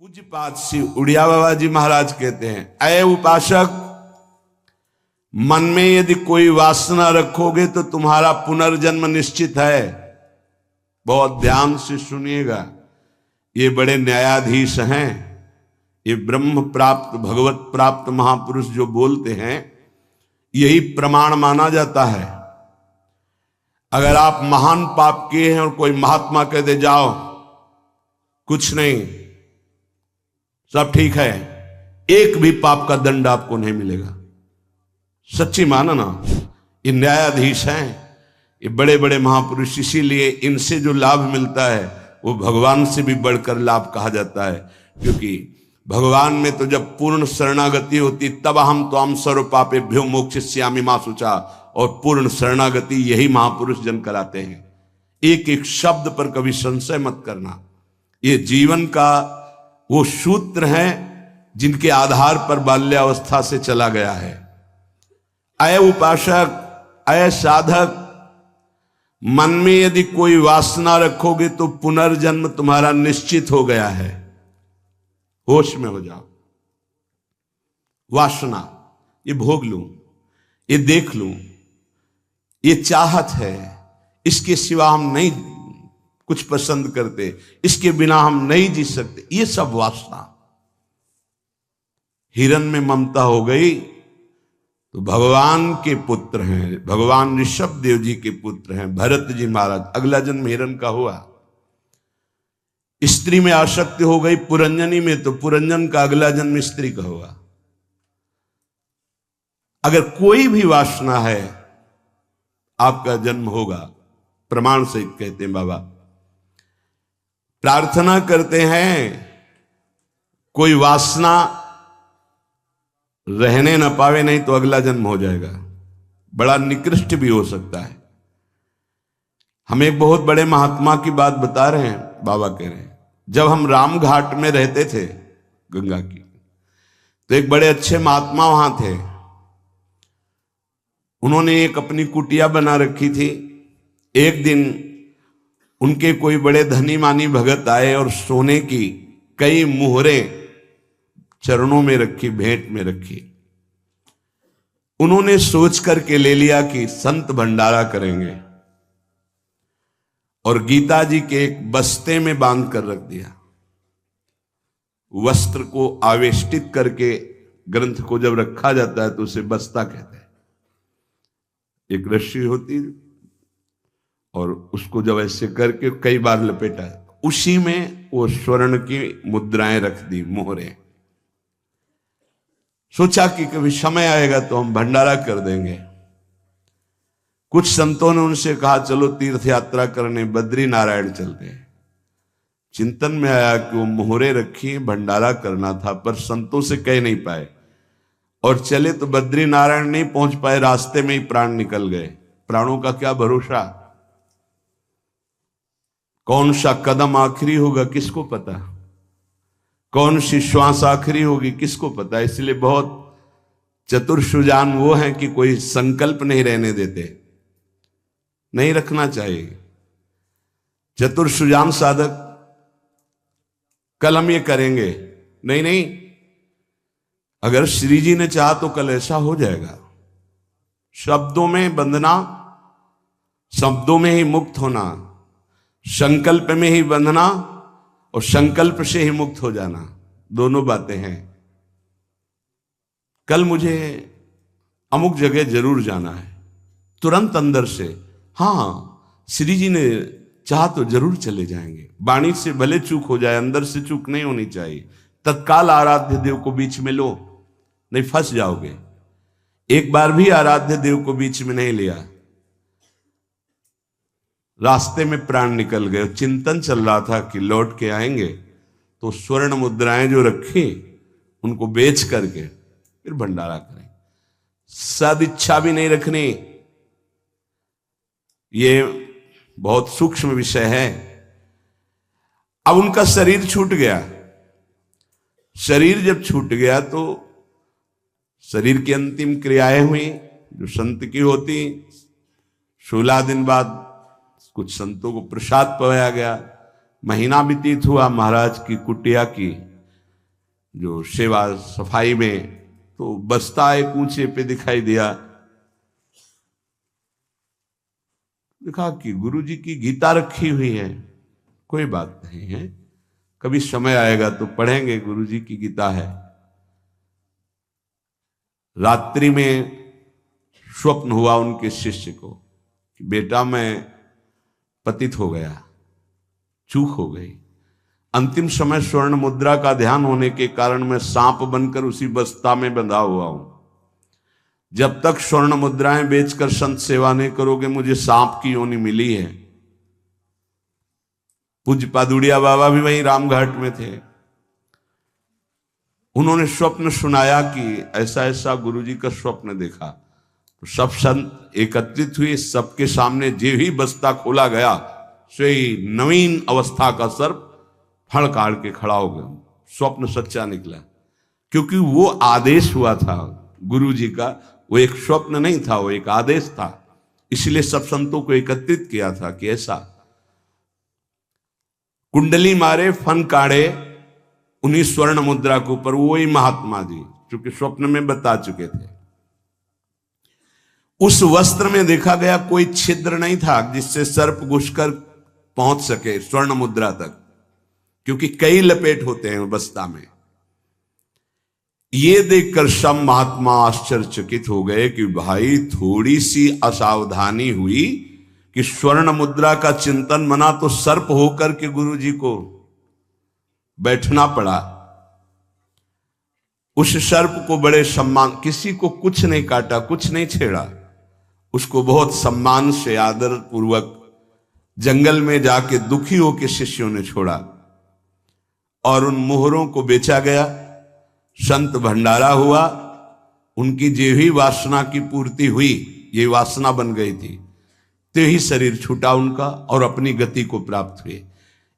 पूज्यपाद श्री उड़िया बाबा जी महाराज कहते हैं, अय उपासक, मन में यदि कोई वासना रखोगे तो तुम्हारा पुनर्जन्म निश्चित है। बहुत ध्यान से सुनिएगा, ये बड़े न्यायाधीश हैं, ये ब्रह्म प्राप्त भगवत प्राप्त महापुरुष जो बोलते हैं, यही प्रमाण माना जाता है। अगर आप महान पाप किए हैं और कोई महात्मा कह दे जाओ कुछ नहीं, सब ठीक है, एक भी पाप का दंड आपको नहीं मिलेगा। सच्ची माना ना, ये न्यायाधीश हैं, ये बड़े बड़े महापुरुष, इसीलिए इनसे जो लाभ मिलता है वो भगवान से भी बढ़कर लाभ कहा जाता है। क्योंकि भगवान में तो जब पूर्ण शरणागति होती तब हम तो हम सर्व पापेभ्यो मोक्षयिष्यामि मा शुचा, और पूर्ण शरणागति यही महापुरुष जन कराते हैं। एक एक शब्द पर कभी संशय मत करना, ये जीवन का वो सूत्र है जिनके आधार पर बाल्यावस्था से चला गया है। अय उपासक, अय साधक, मन में यदि कोई वासना रखोगे तो पुनर्जन्म तुम्हारा निश्चित हो गया है। होश में हो जाओ। वासना, ये भोग लूं, ये देख लूं, ये चाहत है, इसके सिवा हम नहीं कुछ पसंद करते, इसके बिना हम नहीं जी सकते, ये सब वासना। हिरण में ममता हो गई तो भगवान के पुत्र हैं, भगवान ऋषभ देव जी के पुत्र हैं भरत जी महाराज, अगला जन्म हिरण का हुआ। स्त्री में आसक्ति हो गई पुरंजनी में, तो पुरंजन का अगला जन्म स्त्री का हुआ। अगर कोई भी वासना है आपका जन्म होगा, प्रमाण सहित कहते हैं बाबा। प्रार्थना करते हैं कोई वासना रहने न पावे, नहीं तो अगला जन्म हो जाएगा, बड़ा निकृष्ट भी हो सकता है। हम एक बहुत बड़े महात्मा की बात बता रहे हैं, बाबा कह रहे हैं, जब हम राम घाट में रहते थे गंगा की, तो एक बड़े अच्छे महात्मा वहां थे। उन्होंने एक अपनी कुटिया बना रखी थी। एक दिन उनके कोई बड़े धनी मानी भगत आए और सोने की कई मुहरें चरणों में रखी, भेंट में रखी। उन्होंने सोच करके ले लिया कि संत भंडारा करेंगे, और गीता जी के एक बस्ते में बांध कर रख दिया। वस्त्र को आवेष्टित करके ग्रंथ को जब रखा जाता है तो उसे बस्ता कहते हैं। एक रस्सी होती और उसको जब ऐसे करके कई बार लपेटा, उसी में वो स्वर्ण की मुद्राएं रख दी, मोहरें। सोचा कि कभी समय आएगा तो हम भंडारा कर देंगे। कुछ संतों ने उनसे कहा चलो तीर्थ यात्रा करने बद्री नारायण चलते हैं। चिंतन में आया कि वो मोहरे रखी, भंडारा करना था, पर संतों से कह नहीं पाए और चले तो बद्री नारायण नहीं पहुंच पाए, रास्ते में ही प्राण निकल गए। प्राणों का क्या भरोसा, कौन सा कदम आखिरी होगा किसको पता, कौन सी श्वास आखिरी होगी किसको पता। इसलिए बहुत चतुर सुजान वो हैं कि कोई संकल्प नहीं रहने देते, नहीं रखना चाहिए। चतुर सुजान साधक, कल हम ये करेंगे, नहीं नहीं, अगर श्री जी ने चाहा तो कल ऐसा हो जाएगा। शब्दों में बंधना, शब्दों में ही मुक्त होना, संकल्प में ही बंधना और संकल्प से ही मुक्त हो जाना, दोनों बातें हैं। कल मुझे अमुक जगह जरूर जाना है, तुरंत अंदर से हाँ श्री जी ने चाहा तो जरूर चले जाएंगे। वाणी से भले चूक हो जाए, अंदर से चूक नहीं होनी चाहिए। तत्काल आराध्य देव को बीच में लो, नहीं फंस जाओगे। एक बार भी आराध्य देव को बीच में नहीं लिया, रास्ते में प्राण निकल गए। चिंतन चल रहा था कि लौट के आएंगे, तो स्वर्ण मुद्राएं जो रखी उनको बेच करके फिर भंडारा करें। सदिच्छा भी नहीं रखनी, ये बहुत सूक्ष्म विषय है। अब उनका शरीर छूट गया। शरीर जब छूट गया तो शरीर की अंतिम क्रियाएं हुई जो संत की होती। 16 दिन बाद कुछ संतों को प्रसाद पवाया गया। महीना व्यतीत हुआ महाराज की कुटिया की, जो सेवा सफाई में, तो बस्ता एक ऊंचे पे दिखाई दिया। देखा कि गुरुजी की गीता रखी हुई है। कोई बात नहीं है, कभी समय आएगा तो पढ़ेंगे, गुरुजी की गीता है। रात्रि में स्वप्न हुआ उनके शिष्य को कि बेटा मैं पतित हो गया, चूक हो गई। अंतिम समय स्वर्ण मुद्रा का ध्यान होने के कारण मैं सांप बनकर उसी बस्ता में बंधा हुआ हूं। जब तक स्वर्ण मुद्राएं बेचकर संत सेवा नहीं करोगे, मुझे सांप की योनि मिली है। पूज्य पादुड़िया बाबा भी वहीं रामघाट में थे। उन्होंने स्वप्न सुनाया कि ऐसा ऐसा गुरुजी का स्वप्न देखा। तो सब संत एकत्रित हुए, सबके सामने जे ही बस्ता खोला गया, सोई नवीन अवस्था का सर्प फड़काड़ के खड़ा हो गया। स्वप्न सच्चा निकला, क्योंकि वो आदेश हुआ था गुरुजी का। वो एक स्वप्न नहीं था, वो एक आदेश था। इसलिए सब संतों को एकत्रित किया था कि ऐसा कुंडली मारे, फन काढ़े उन्हीं स्वर्ण मुद्रा के ऊपर। वही महात्मा जी चूंकि स्वप्न में बता चुके थे। उस वस्त्र में देखा गया कोई छिद्र नहीं था जिससे सर्प घुसकर पहुंच सके स्वर्ण मुद्रा तक, क्योंकि कई लपेट होते हैं बस्ता में। ये देखकर सब महात्मा आश्चर्यचकित हो गए कि भाई थोड़ी सी असावधानी हुई कि स्वर्ण मुद्रा का चिंतन मना तो सर्प होकर के गुरुजी को बैठना पड़ा। उस सर्प को बड़े सम्मान, किसी को कुछ नहीं काटा, कुछ नहीं छेड़ा, उसको बहुत सम्मान से आदर पूर्वक जंगल में जाके दुखी होकर शिष्यों ने छोड़ा और उन मोहरों को बेचा गया। संत भंडारा हुआ, उनकी जो ही वासना की पूर्ति हुई, ये वासना बन गई थी, तो ही शरीर छूटा उनका और अपनी गति को प्राप्त हुए।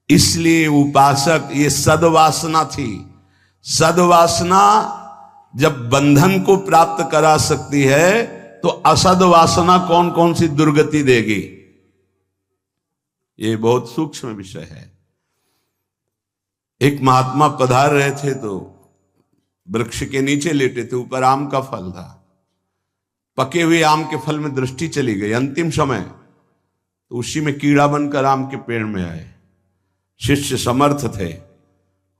इसलिए उपासक, ये सद्वासना थी। सद्वासना जब बंधन को प्राप्त करा सकती है तो असद्वासना कौन कौन सी दुर्गति देगी, ये बहुत सूक्ष्म विषय है। एक महात्मा पधार रहे थे तो वृक्ष के नीचे लेटे थे, ऊपर आम का फल था। पके हुए आम के फल में दृष्टि चली गई। अंतिम समय तो उसी में कीड़ा बनकर आम के पेड़ में आए। शिष्य समर्थ थे,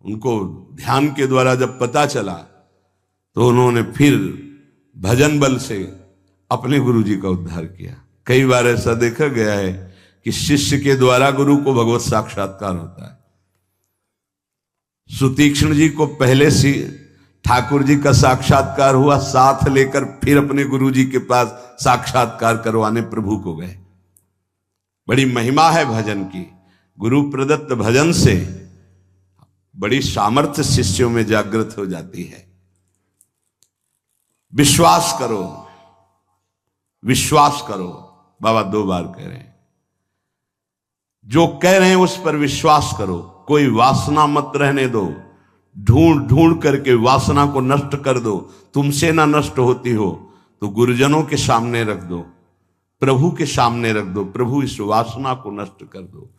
उनको ध्यान के द्वारा जब पता चला तो उन्होंने फिर भजन बल से अपने गुरु जी का उद्धार किया। कई बार ऐसा देखा गया है कि शिष्य के द्वारा गुरु को भगवत साक्षात्कार होता है। सुतीक्ष्ण जी को पहले से ठाकुर जी का साक्षात्कार हुआ, साथ लेकर फिर अपने गुरु जी के पास साक्षात्कार करवाने प्रभु को गए। बड़ी महिमा है भजन की। गुरु प्रदत्त भजन से बड़ी सामर्थ्य शिष्यों में जागृत हो जाती है। विश्वास करो, विश्वास करो, बाबा 2 बार कह रहे हैं। जो कह रहे हैं उस पर विश्वास करो। कोई वासना मत रहने दो, ढूंढ ढूंढ करके वासना को नष्ट कर दो। तुमसे ना नष्ट होती हो तो गुरुजनों के सामने रख दो, प्रभु के सामने रख दो। प्रभु इस वासना को नष्ट कर दो।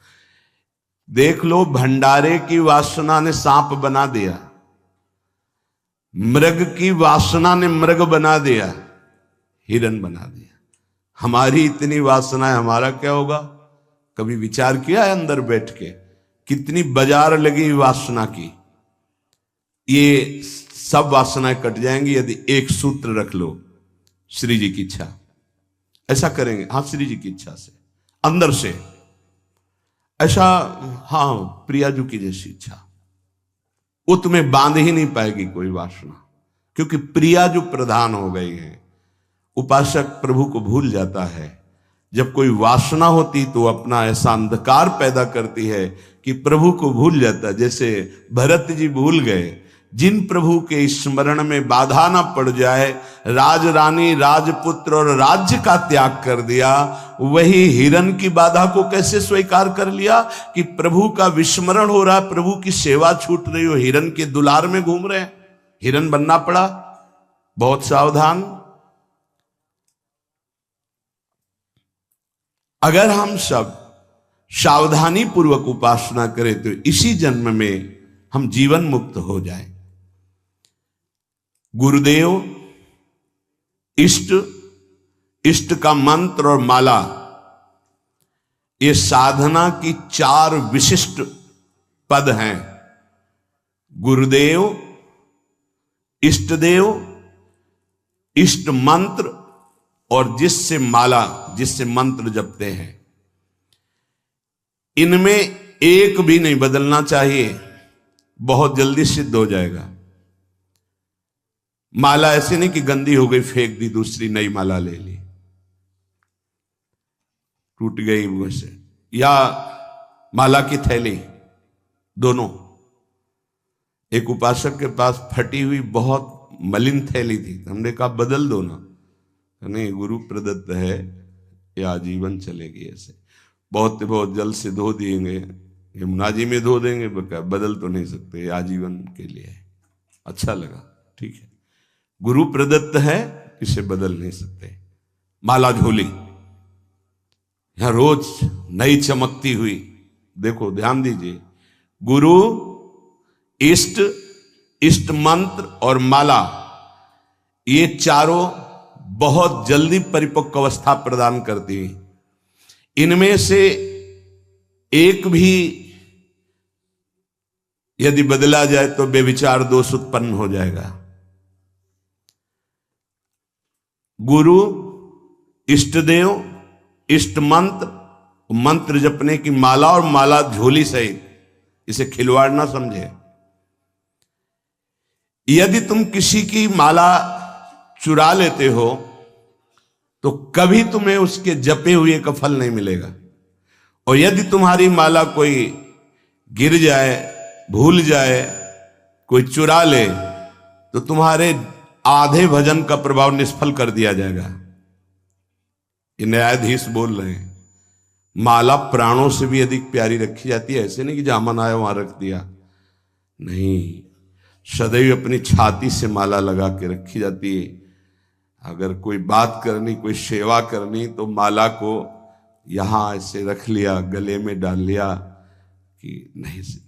देख लो, भंडारे की वासना ने सांप बना दिया, मृग की वासना ने मृग बना दिया, हिरन बना दिया। हमारी इतनी वासना है, हमारा क्या होगा? कभी विचार किया है अंदर बैठ के? कितनी बाजार लगी वासना की। ये सब वासनाएं कट जाएंगी यदि एक सूत्र रख लो, श्री जी की इच्छा। ऐसा करेंगे, हाँ, श्री जी की इच्छा से, अंदर से ऐसा, हाँ, प्रियाजू की जैसी इच्छा। वो तुम्हें बांध ही नहीं पाएगी कोई वासना, क्योंकि प्रियाजू प्रधान हो गई है। उपासक प्रभु को भूल जाता है। जब कोई वासना होती तो अपना ऐसा अंधकार पैदा करती है कि प्रभु को भूल जाता। जैसे भरत जी भूल गए, जिन प्रभु के स्मरण में बाधा ना पड़ जाए, राज रानी, राजपुत्र और राज्य का त्याग कर दिया। वही हिरन की बाधा को कैसे स्वीकार कर लिया कि प्रभु का विस्मरण हो रहा है, प्रभु की सेवा छूट रही हो, हिरन के दुलार में घूम रहे हैं, हिरन बनना पड़ा। बहुत सावधान। अगर हम सब सावधानी पूर्वक उपासना करें तो इसी जन्म में हम जीवन मुक्त हो जाएं। गुरुदेव, इष्ट, इष्ट का मंत्र और माला, ये साधना की 4 विशिष्ट पद हैं। गुरुदेव, इष्ट देव, इष्ट मंत्र और जिससे माला, जिससे मंत्र जपते हैं, इनमें एक भी नहीं बदलना चाहिए, बहुत जल्दी सिद्ध हो जाएगा। माला ऐसे नहीं कि गंदी हो गई फेंक दी, दूसरी नई माला ले ली, टूट गई वैसे, या माला की थैली, दोनों। एक उपासक के पास फटी हुई बहुत मलिन थैली थी, हमने कहा बदल दो ना, नहीं गुरु प्रदत्त है, ये आजीवन चलेगी। ऐसे बहुत जल से धो देंगे, यमुना जी में धो देंगे, बदल तो नहीं सकते, आजीवन के लिए। अच्छा लगा, ठीक है, गुरु प्रदत्त है, इसे बदल नहीं सकते। माला झोली, यहां रोज नई चमकती हुई, देखो ध्यान दीजिए, गुरु, इष्ट, इष्ट मंत्र और माला, ये चारों बहुत जल्दी परिपक्व अवस्था प्रदान करती हैं। इनमें से एक भी यदि बदला जाए तो बेविचार दोष उत्पन्न हो जाएगा। गुरु, इष्ट देव, इष्ट मंत्र, मंत्र जपने की माला और माला झोली सहित, इसे खिलवाड़ ना समझे। यदि तुम किसी की माला चुरा लेते हो तो कभी तुम्हें उसके जपे हुए का फल नहीं मिलेगा, और यदि तुम्हारी माला कोई गिर जाए, भूल जाए, कोई चुरा ले, तो तुम्हारे आधे भजन का प्रभाव निष्फल कर दिया जाएगा। ये न्यायाधीश बोल रहे हैं। माला प्राणों से भी अधिक प्यारी रखी जाती है, ऐसे नहीं कि जहां मन आया वहां रख दिया, नहीं, सदैव अपनी छाती से माला लगा के रखी जाती है। अगर कोई बात करनी, कोई सेवा करनी, तो माला को यहां ऐसे रख लिया, गले में डाल लिया कि नहीं से।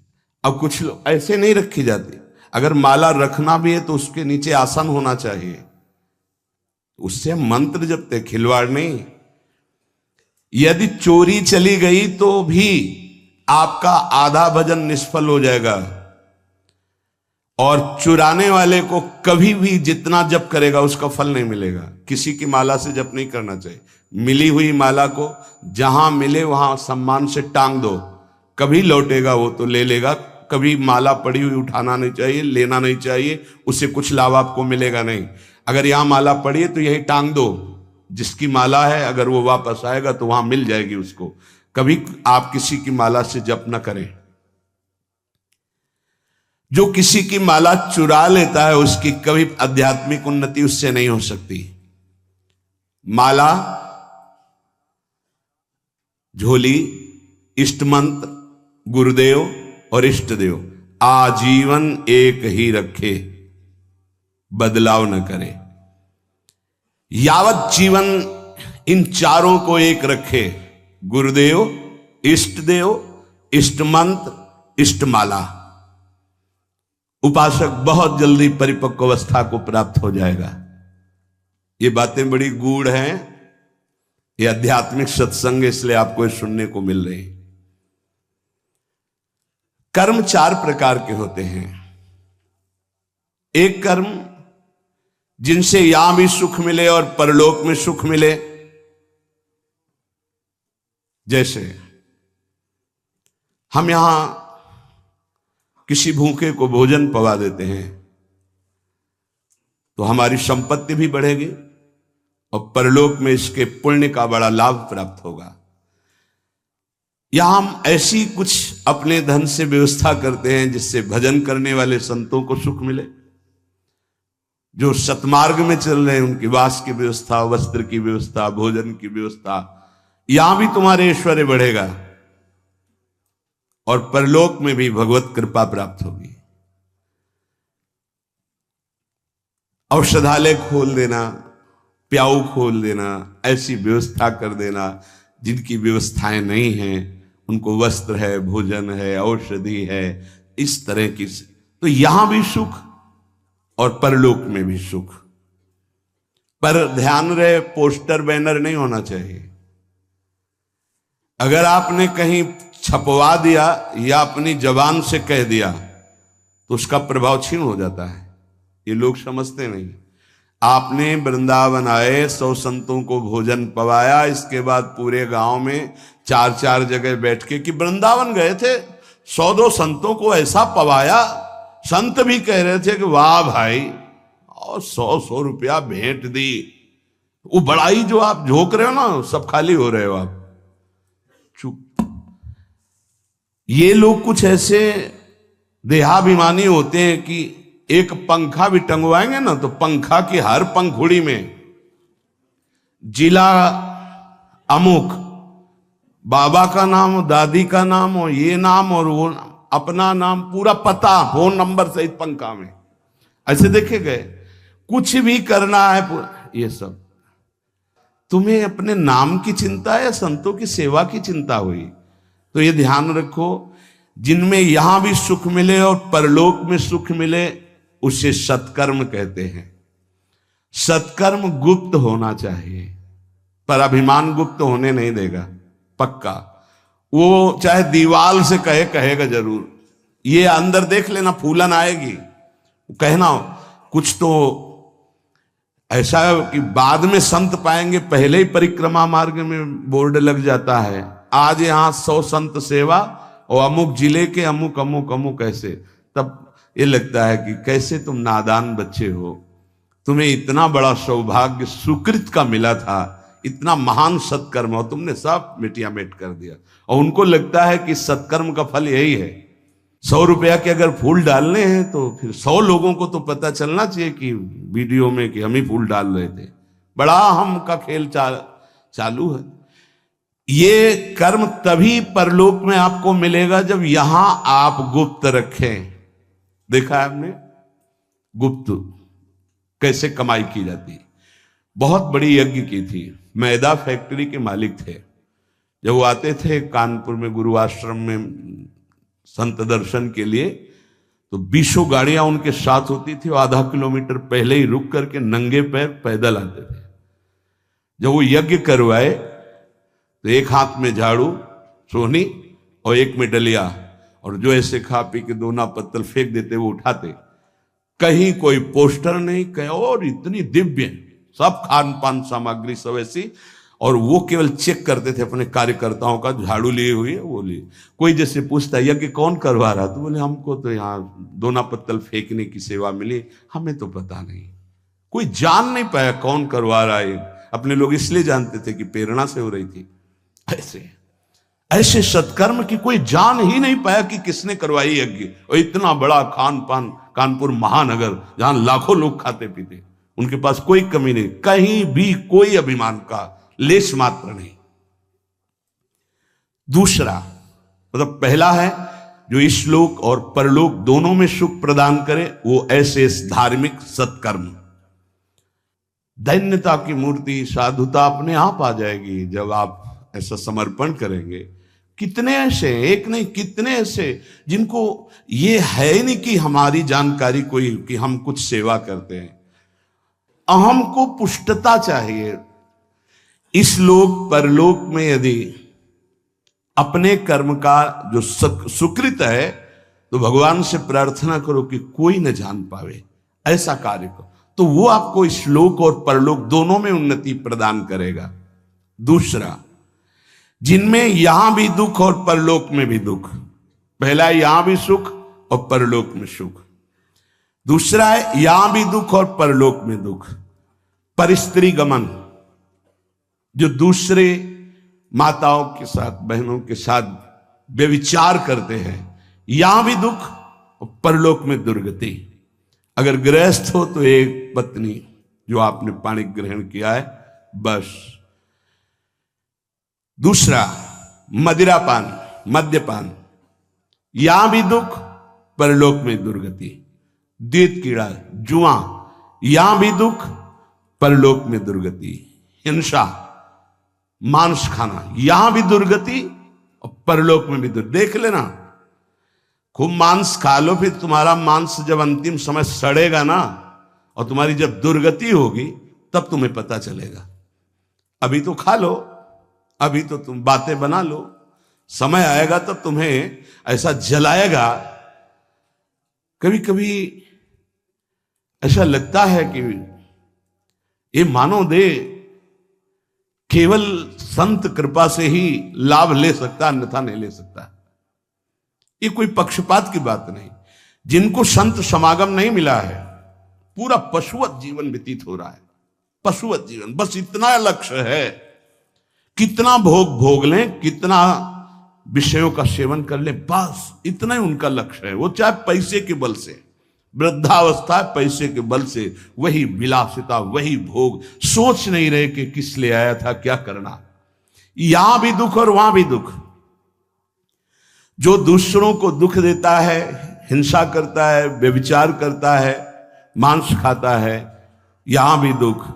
अब कुछ लोग ऐसे नहीं रखी जाती, अगर माला रखना भी है तो उसके नीचे आसन होना चाहिए, उससे मंत्र जपते, खिलवाड़ नहीं। यदि चोरी चली गई तो भी आपका आधा भजन निष्फल हो जाएगा, और चुराने वाले को कभी भी जितना जप करेगा उसका फल नहीं मिलेगा। किसी की माला से जप नहीं करना चाहिए। मिली हुई माला को जहां मिले वहां सम्मान से टांग दो, कभी लौटेगा वो तो ले लेगा। कभी माला पड़ी हुई उठाना नहीं चाहिए, लेना नहीं चाहिए, उससे कुछ लाभ आपको मिलेगा नहीं। अगर यहां माला पड़ी है तो यही टांग दो, जिसकी माला है अगर वो वापस आएगा तो वहां मिल जाएगी उसको। कभी आप किसी की माला से जप न करें। जो किसी की माला चुरा लेता है उसकी कभी आध्यात्मिक उन्नति उससे नहीं हो सकती। माला, झोली, इष्ट मंत्र, गुरुदेव और इष्ट देव आजीवन एक ही रखे, बदलाव न करे। यावत जीवन इन चारों को एक रखे, गुरुदेव, इष्ट देव, इष्ट मंत्र, इष्ट माला, उपासक बहुत जल्दी परिपक्व अवस्था को प्राप्त हो जाएगा। ये बातें बड़ी गूढ़ हैं, ये आध्यात्मिक सत्संग, इसलिए आपको सुनने को मिल रही। कर्म 4 प्रकार के होते हैं। एक कर्म जिनसे यहां भी सुख मिले और परलोक में सुख मिले, जैसे हम यहां किसी भूखे को भोजन पवा देते हैं तो हमारी संपत्ति भी बढ़ेगी और परलोक में इसके पुण्य का बड़ा लाभ प्राप्त होगा। या हम ऐसी कुछ अपने धन से व्यवस्था करते हैं जिससे भजन करने वाले संतों को सुख मिले। जो सतमार्ग में चल रहे हैं उनकी वास की व्यवस्था, वस्त्र की व्यवस्था, भोजन की व्यवस्था, यहां भी तुम्हारे ऐश्वर्य बढ़ेगा और परलोक में भी भगवत कृपा प्राप्त होगी। औषधालय खोल देना, प्याऊ खोल देना, ऐसी व्यवस्था कर देना जिनकी व्यवस्थाएं नहीं हैं, उनको वस्त्र है, भोजन है, औषधि है, इस तरह की, तो यहां भी सुख और परलोक में भी सुख। पर ध्यान रहे, पोस्टर बैनर नहीं होना चाहिए। अगर आपने कहीं छपवा दिया या अपनी जबान से कह दिया तो उसका प्रभाव क्षीण हो जाता है। ये लोग समझते नहीं। आपने वृंदावन आए, 100 संतों को भोजन पवाया, इसके बाद पूरे गांव में 4-4 जगह बैठ के कि वृंदावन गए थे, 100-2 संतों को ऐसा पवाया, संत भी कह रहे थे कि वाह भाई, और 100-100 रुपया भेंट दी। वो बड़ाई जो आप झोंक रहे हो ना, सब खाली हो रहे हो आप। चुप। ये लोग कुछ ऐसे देहाभिमानी होते हैं कि एक पंखा भी टंगवाएंगे ना तो पंखा की हर पंखुड़ी में जिला अमुक, बाबा का नाम हो, दादी का नाम हो, ये नाम और वो नाम, अपना नाम, पूरा पता, फोन नंबर सहित पंखा में। ऐसे देखे गए, कुछ भी करना है पूरा। ये सब तुम्हें अपने नाम की चिंता है या संतों की सेवा की चिंता हुई? तो ये ध्यान रखो, जिनमें यहां भी सुख मिले और परलोक में सुख मिले उसे सत्कर्म कहते हैं। सत्कर्म गुप्त होना चाहिए, पर अभिमान गुप्त होने नहीं देगा, पक्का। वो चाहे दीवाल से कहेगा जरूर। ये अंदर देख लेना, फूलन आएगी, कहना कुछ तो ऐसा है कि बाद में संत पाएंगे, पहले ही परिक्रमा मार्ग में बोर्ड लग जाता है, आज यहां 100 संत सेवा और अमुक जिले के अमुक अमुक अमुक ऐसे। तब ये लगता है कि कैसे तुम नादान बच्चे हो, तुम्हें इतना बड़ा सौभाग्य सुकृत का मिला था, इतना महान सत्कर्म, और तुमने सब मिटिया मेट कर दिया। और उनको लगता है कि सत्कर्म का फल यही है। 100 रुपया के अगर फूल डालने हैं तो फिर 100 लोगों को तो पता चलना चाहिए कि वीडियो में कि हम ही फूल डाल रहे थे। बड़ा हम का खेल चालू है। ये कर्म तभी परलोक में आपको मिलेगा जब यहां आप गुप्त रखें। देखा है आपने गुप्त कैसे कमाई की जाती। बहुत बड़ी यज्ञ की थी, मैदा फैक्ट्री के मालिक थे। जब वो आते थे कानपुर में गुरु आश्रम में संत दर्शन के लिए, तो 20 गाड़ियां उनके साथ होती थी, और आधा किलोमीटर पहले ही रुक करके नंगे पैर पैदल आते थे। जब वो यज्ञ करवाए तो एक हाथ में झाड़ू सोहनी और एक में डलिया, और जो ऐसे खा पी के दोना पत्तल फेंक देते वो उठाते। कहीं कोई पोस्टर नहीं, कहीं और इतनी दिव्य सब खान पान सामग्री सब ऐसी। और वो केवल चेक करते थे अपने कार्यकर्ताओं का, झाड़ू लिए हुई है वो लिए। कोई जैसे पूछता यज्ञ कौन करवा रहा, तो बोले हमको तो यहाँ दोना पत्तल फेंकने की सेवा मिली, हमें तो पता नहीं। कोई जान नहीं पाया कौन करवा रहा है। अपने लोग इसलिए जानते थे कि प्रेरणा से हो रही थी। ऐसे सत्कर्म की कोई जान ही नहीं पाया कि किसने करवाई यज्ञ। और इतना बड़ा खान पान, कानपुर महानगर जहां लाखों लोग खाते पीते, उनके पास कोई कमी नहीं, कहीं भी कोई अभिमान का लेश मात्र नहीं। दूसरा मतलब पहला है जो इस लोक और परलोक दोनों में सुख प्रदान करे, वो ऐसे धार्मिक सत्कर्म। दैन्यता की मूर्ति, साधुता अपने आप आ जाएगी जब आप ऐसा समर्पण करेंगे। कितने ऐसे, एक नहीं कितने ऐसे जिनको ये है नहीं कि हमारी जानकारी कोई कि हम कुछ सेवा करते हैं। अहम को पुष्टता चाहिए। इस लोक परलोक में यदि अपने कर्म का जो सुकृत है तो भगवान से प्रार्थना करो कि कोई न जान पावे, ऐसा कार्य करो, तो वो आपको इस लोक और परलोक दोनों में उन्नति प्रदान करेगा। दूसरा, जिनमें यहां भी दुख और परलोक में भी दुख। पहला है यहां भी सुख और परलोक में सुख। दूसरा है यहां भी दुख और परलोक में दुख। परिस्त्री गमन, जो दूसरे माताओं के साथ, बहनों के साथ व्यभिचार करते हैं, यहां भी दुख और परलोक में दुर्गति। अगर गृहस्थ हो तो एक पत्नी जो आपने पाणी ग्रहण किया है, बस। दूसरा मदिरापान, मद्यपान, यहां भी दुख, परलोक में दुर्गति। द्वैत कीड़ा, जुआ, यहां भी दुख, परलोक में दुर्गति। हिंसा, मांस खाना, यहां भी दुर्गति और परलोक में भी दुर्गति। देख लेना, खूब मांस खा लो, फिर तुम्हारा मांस जब अंतिम समय सड़ेगा ना, और तुम्हारी जब दुर्गति होगी तब तुम्हें पता चलेगा। अभी तो खा लो, अभी तो तुम बातें बना लो, समय आएगा तब तुम्हें ऐसा जलाएगा। कभी कभी ऐसा लगता है कि ये मानव देह केवल संत कृपा से ही लाभ ले सकता, अन्यथा नहीं ले सकता। ये कोई पक्षपात की बात नहीं। जिनको संत समागम नहीं मिला है, पूरा पशुवत जीवन व्यतीत हो रहा है, पशुवत जीवन। बस इतना लक्ष्य है, कितना भोग भोग लें, कितना विषयों का सेवन कर ले, बस इतना ही उनका लक्ष्य है। वो चाहे पैसे के बल से, वृद्धावस्था पैसे के बल से, वही विलासिता, वही भोग, सोच नहीं रहे कि किस लिए आया था, क्या करना। यहां भी दुख और वहां भी दुख। जो दूसरों को दुख देता है, हिंसा करता है, व्यभिचार करता है, मांस खाता है, यहां भी दुख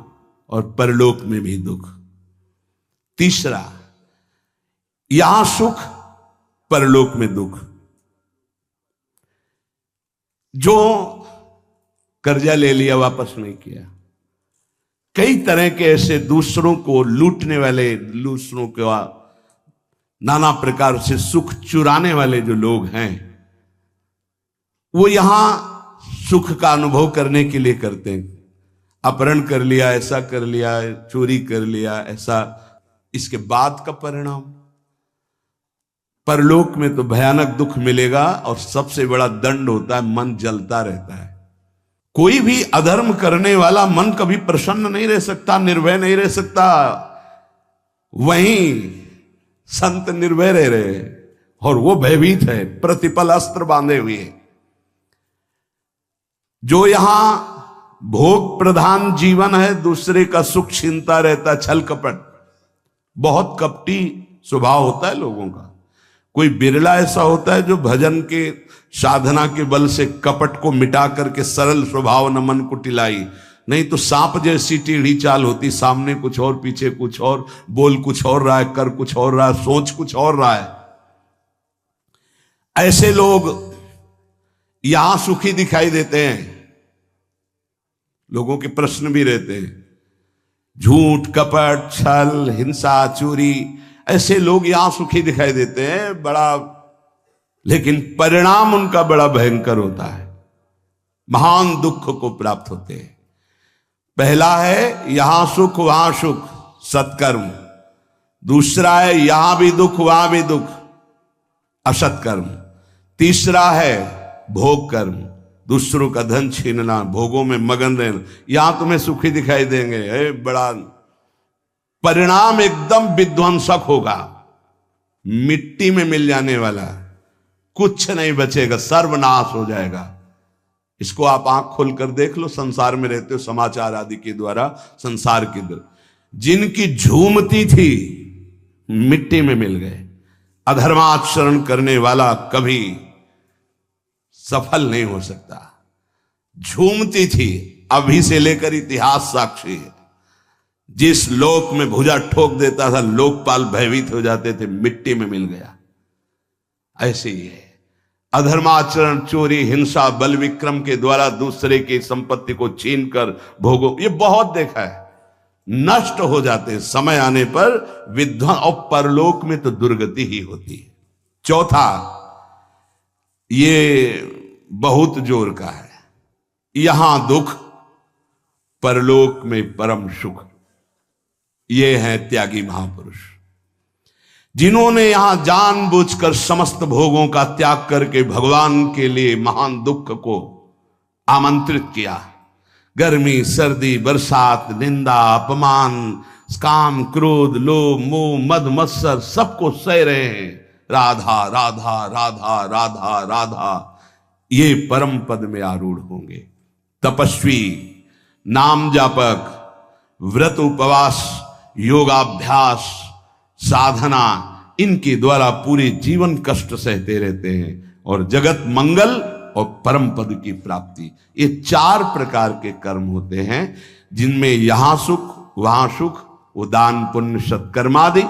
और परलोक में भी दुख। तीसरा, यहां सुख, परलोक में दुख। जो कर्जा ले लिया, वापस नहीं किया, कई तरह के ऐसे दूसरों को लूटने वाले, दूसरों के नाना प्रकार से सुख चुराने वाले जो लोग हैं, वो यहां सुख का अनुभव करने के लिए करते हैं। अपहरण कर लिया, ऐसा कर लिया, चोरी कर लिया, ऐसा। इसके बाद का परिणाम परलोक में तो भयानक दुख मिलेगा और सबसे बड़ा दंड होता है, मन जलता रहता है। कोई भी अधर्म करने वाला मन कभी प्रसन्न नहीं रह सकता, निर्भय नहीं रह सकता। वहीं संत निर्भय रह रहे और वो भयभीत है, प्रतिपल अस्त्र बांधे हुए। जो यहां भोग प्रधान जीवन है, दूसरे का सुख छीनता रहता, छल कपट, बहुत कपटी स्वभाव होता है लोगों का। कोई बिरला ऐसा होता है जो भजन के साधना के बल से कपट को मिटा करके सरल स्वभाव न मन को टिलाई। नहीं तो सांप जैसी टेढ़ी चाल होती, सामने कुछ और, पीछे कुछ और, बोल कुछ और रहा है, कर कुछ और रहा है, सोच कुछ और रहा है। ऐसे लोग यहां सुखी दिखाई देते हैं। लोगों के प्रश्न भी रहते हैं, झूठ, कपट, छल, हिंसा, चोरी, ऐसे लोग यहां सुखी दिखाई देते हैं बड़ा, लेकिन परिणाम उनका बड़ा भयंकर होता है, महान दुख को प्राप्त होते हैं। पहला है यहां सुख वहां सुख, सत्कर्म। दूसरा है यहां भी दुख वहां भी दुख, असत्कर्म। तीसरा है भोग कर्म, दूसरों का धन छीनना, भोगों में मगन रहना। यहां तुम्हें सुखी दिखाई देंगे, बड़ा परिणाम एकदम विध्वंसक होगा, मिट्टी में मिल जाने वाला, कुछ नहीं बचेगा, सर्वनाश हो जाएगा। इसको आप आंख खोलकर देख लो, संसार में रहते हो, समाचार आदि के द्वारा संसार के द्वारा, जिनकी झूमती थी मिट्टी में मिल गए। अधर्माचरण करने वाला कभी सफल नहीं हो सकता। झूमती थी, अभी से लेकर इतिहास साक्षी है। जिस लोक में भुजा ठोक देता था, लोकपाल भयभीत हो जाते थे, मिट्टी में मिल गया। ऐसे ही है अधर्माचरण, चोरी, हिंसा, बल विक्रम के द्वारा दूसरे की संपत्ति को छीनकर भोगो, ये बहुत देखा है, नष्ट हो जाते हैं। समय आने पर विध्वंस, और परलोक में तो दुर्गति ही होती है। चौथा, ये बहुत जोर का है, यहां दुख, परलोक में परम सुख। ये है त्यागी महापुरुष, जिन्होंने यहां जानबूझकर समस्त भोगों का त्याग करके भगवान के लिए महान दुख को आमंत्रित किया। गर्मी, सर्दी, बरसात, निंदा, अपमान, काम, क्रोध, लोभ, मोह, मद, मत्सर, सबको सह रहे हैं। राधा राधा राधा राधा राधा, ये परम पद में आरूढ़ होंगे। तपस्वी, नाम जापक, व्रत उपवास, योगाभ्यास, साधना, इनके द्वारा पूरे जीवन कष्ट सहते रहते हैं और जगत मंगल और परम पद की प्राप्ति, ये 4 प्रकार के कर्म होते हैं, जिनमें यहां सुख वहां सुख, उदान, पुण्य, सत्कर्मादि,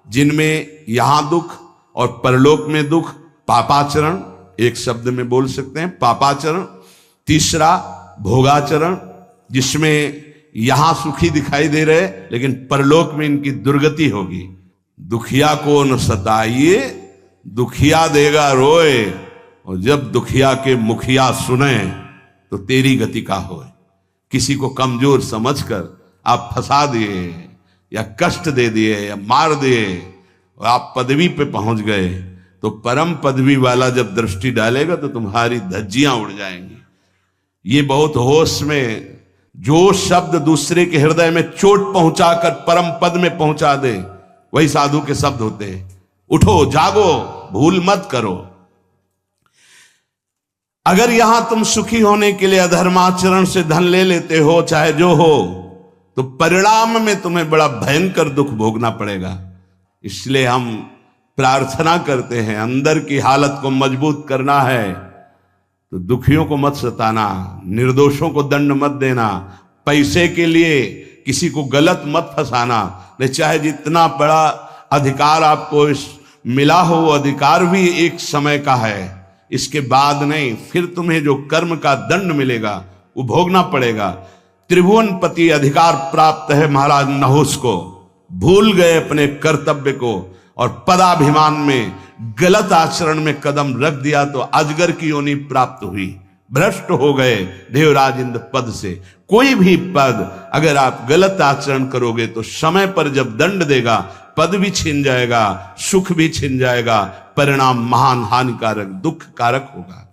जिनमें यहां दुख और परलोक में दुख, पापाचरण, एक शब्द में बोल सकते हैं पापाचरण। तीसरा भोगाचरण, जिसमें यहां सुखी दिखाई दे रहे लेकिन परलोक में इनकी दुर्गति होगी। दुखिया को न सताइए, दुखिया देगा रोए, और जब दुखिया के मुखिया सुने तो तेरी गति का होए। किसी को कमजोर समझकर आप फंसा दिए या कष्ट दे दिए या मार दिए और आप पदवी पे पहुंच गए, तो परम पदवी वाला जब दृष्टि डालेगा तो तुम्हारी धज्जियां उड़ जाएंगी। ये बहुत होश में, जो शब्द दूसरे के हृदय में चोट पहुंचाकर परम पद में पहुंचा दे, वही साधु के शब्द होते हैं। उठो, जागो, भूल मत करो। अगर यहां तुम सुखी होने के लिए अधर्माचरण से धन ले लेते हो, चाहे जो हो, तो परिणाम में तुम्हें बड़ा भयंकर दुख भोगना पड़ेगा। इसलिए हम प्रार्थना करते हैं, अंदर की हालत को मजबूत करना है तो दुखियों को मत सताना, निर्दोषों को दंड मत देना, पैसे के लिए किसी को गलत मत फंसाना। नहीं, चाहे जितना बड़ा अधिकार आपको मिला हो, वो अधिकार भी एक समय का है, इसके बाद नहीं। फिर तुम्हें जो कर्म का दंड मिलेगा वो भोगना पड़ेगा। त्रिभुवनपति अधिकार प्राप्त है महाराज नहुस को, भूल गए अपने कर्तव्य को और पदाभिमान में गलत आचरण में कदम रख दिया तो अजगर की योनि प्राप्त हुई, भ्रष्ट हो गए देवराज इंद्र पद से। कोई भी पद अगर आप गलत आचरण करोगे तो समय पर जब दंड देगा, पद भी छिन जाएगा, सुख भी छिन जाएगा, परिणाम महान हानिकारक दुख कारक होगा।